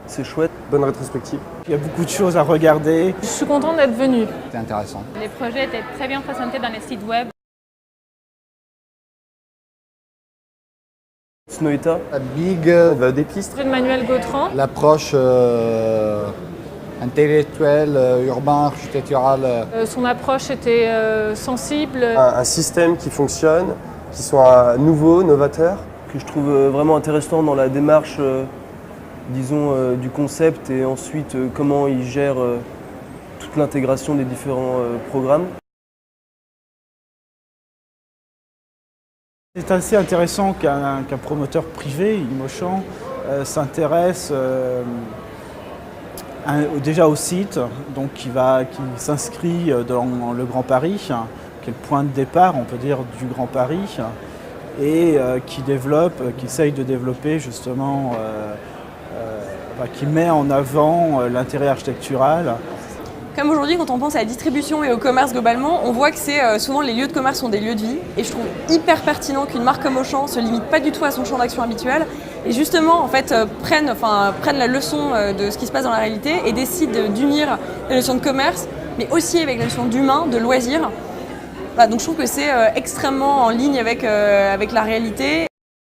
C'est chouette, bonne rétrospective. Il y a beaucoup de choses à regarder. Je suis contente d'être venue. C'était intéressant. Les projets étaient très bien présentés dans les sites web. Snoita, La big, des pistes. Manuel Gautran. l'approche intellectuelle, urbain, architecturale. Son approche était sensible. Un système qui fonctionne, qui soit nouveau, novateur, que je trouve vraiment intéressant dans la démarche, disons, du concept et ensuite comment il gère toute l'intégration des différents programmes. C'est assez intéressant qu'un promoteur privé, Imotion, s'intéresse déjà au site, donc qui s'inscrit dans le Grand Paris, qui est le point de départ, on peut dire, du Grand Paris, et qui essaye de développer justement, qui met en avant l'intérêt architectural. Comme aujourd'hui, quand on pense à la distribution et au commerce globalement, on voit que souvent les lieux de commerce sont des lieux de vie. Et je trouve hyper pertinent qu'une marque comme Auchan se limite pas du tout à son champ d'action habituel et justement en fait prenne la leçon de ce qui se passe dans la réalité et décide d'unir la notion de commerce, mais aussi avec la notion d'humain, de loisir. Voilà, donc je trouve que c'est extrêmement en ligne avec la réalité